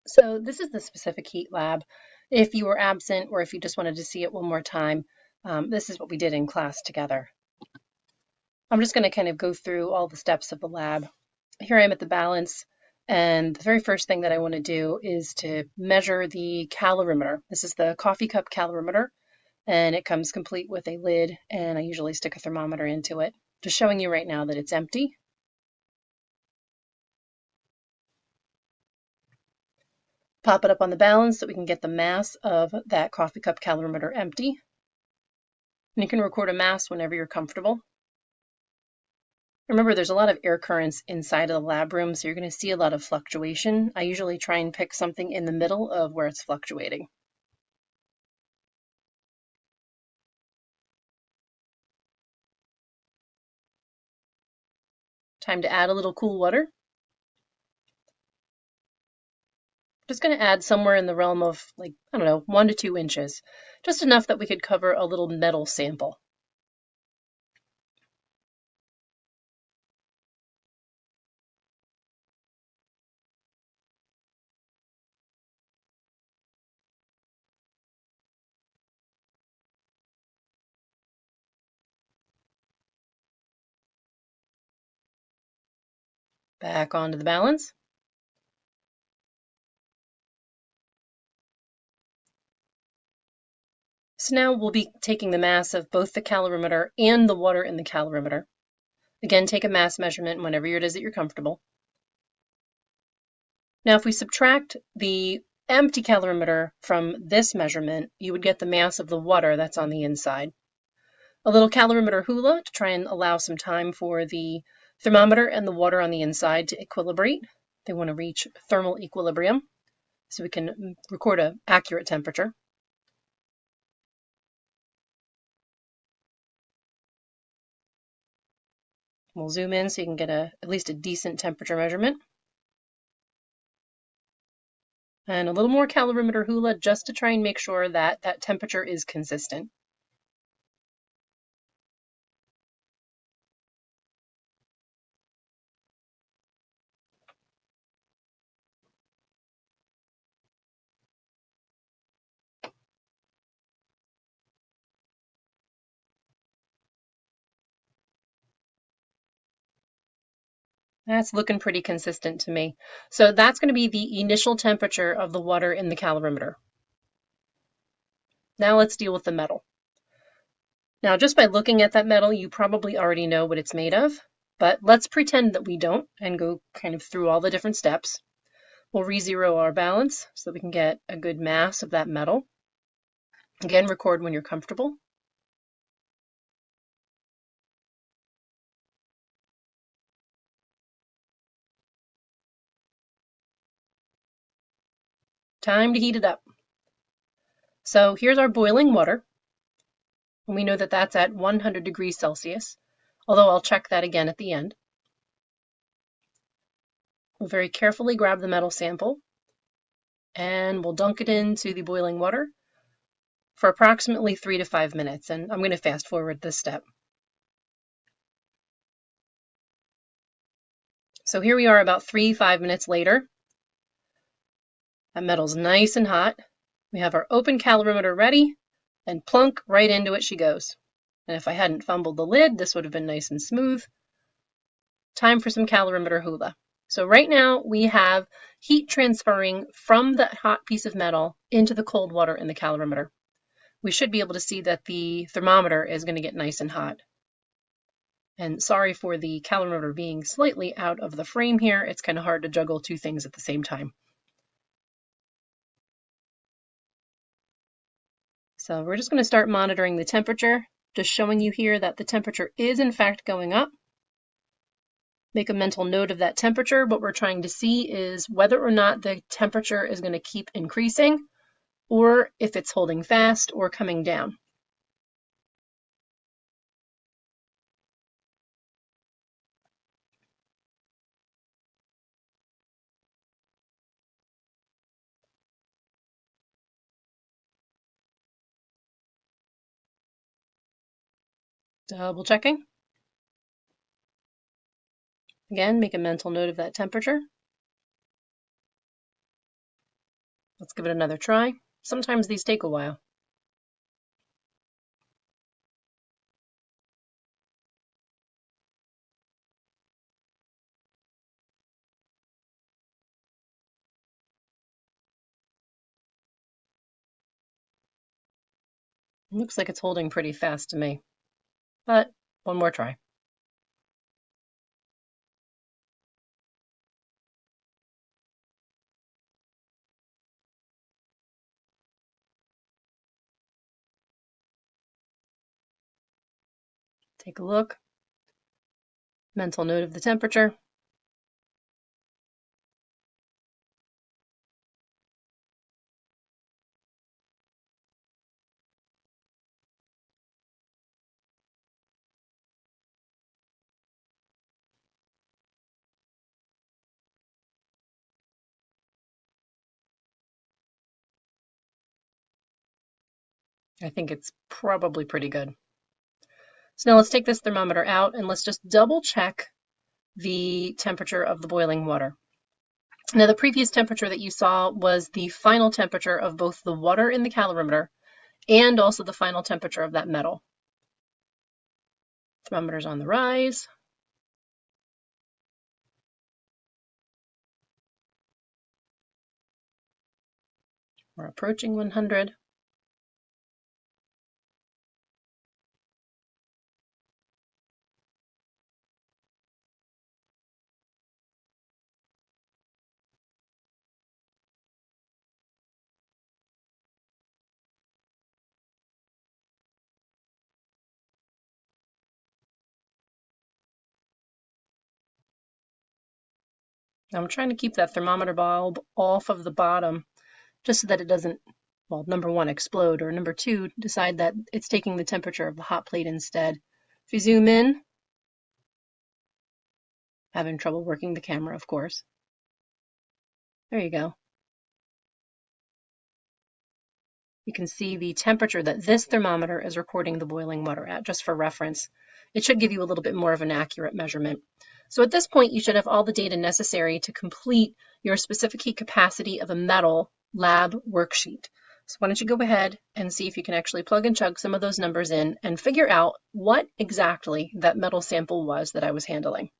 So this is the specific heat lab. If you were absent or if you just wanted to see it one more time, this is what we did in class together. I'm just going to kind of go through all the steps of the lab. Here I am at the balance, and the very first thing that I want to do is to measure the calorimeter. This is the coffee cup calorimeter, and it comes complete with a lid, and I usually stick a thermometer into it. Just showing you right now that it's empty. Pop it up on the balance so we can get the mass of that coffee cup calorimeter empty. And you can record a mass whenever you're comfortable. Remember, there's a lot of air currents inside of the lab room, so you're going to see a lot of fluctuation. I usually try and pick something in the middle of where it's fluctuating. Time to add a little cool water. Just going to add somewhere in the realm of, like, I don't know, 1 to 2 inches. Just enough that we could cover a little metal sample. Back onto the balance. So now we'll be taking the mass of both the calorimeter and the water in the calorimeter. Again, take a mass measurement whenever it is that you're comfortable. Now, if we subtract the empty calorimeter from this measurement, you would get the mass of the water that's on the inside. A little calorimeter hula to try and allow some time for the thermometer and the water on the inside to equilibrate. They want to reach thermal equilibrium so we can record an accurate temperature. We'll zoom in so you can get at least a decent temperature measurement. And a little more calorimeter hula just to try and make sure that that temperature is consistent. That's looking pretty consistent to me. So that's going to be the initial temperature of the water in the calorimeter. Now let's deal with the metal. Now, just by looking at that metal, you probably already know what it's made of, but let's pretend that we don't and go kind of through all the different steps. We'll re-zero our balance so that we can get a good mass of that metal. Again, record when you're comfortable. Time to heat it up. So here's our boiling water. And we know that that's at 100 degrees Celsius, although I'll check that again at the end. We'll very carefully grab the metal sample and we'll dunk it into the boiling water for approximately 3 to 5 minutes. And I'm going to fast forward this step. So here we are about 5 minutes later. That metal's nice and hot. We have our open calorimeter ready, and plunk, right into it she goes. And if I hadn't fumbled the lid, this would have been nice and smooth. Time for some calorimeter hula. So right now we have heat transferring from the hot piece of metal into the cold water in the calorimeter. We should be able to see that the thermometer is going to get nice and hot. And sorry for the calorimeter being slightly out of the frame here. It's kind of hard to juggle two things at the same time. So we're just going to start monitoring the temperature, just showing you here that the temperature is in fact going up. Make a mental note of that temperature. What we're trying to see is whether or not the temperature is going to keep increasing or if it's holding fast or coming down. Double checking. Again, make a mental note of that temperature. Let's give it another try. Sometimes these take a while. Looks like it's holding pretty fast to me, but one more try. Take a look. Mental note of the temperature. I think it's probably pretty good. So now let's take this thermometer out and let's just double check the temperature of the boiling water. Now the previous temperature that you saw was the final temperature of both the water in the calorimeter and also the final temperature of that metal. Thermometer's on the rise. We're approaching 100. I'm trying to keep that thermometer bulb off of the bottom just so that it doesn't, well, number one, explode, or number two, decide that it's taking the temperature of the hot plate instead. If you zoom in, having trouble working the camera, of course. There you go. You can see the temperature that this thermometer is recording the boiling water at, just for reference. It should give you a little bit more of an accurate measurement. So at this point, you should have all the data necessary to complete your specific heat capacity of a metal lab worksheet. So why don't you go ahead and see if you can actually plug and chug some of those numbers in and figure out what exactly that metal sample was that I was handling.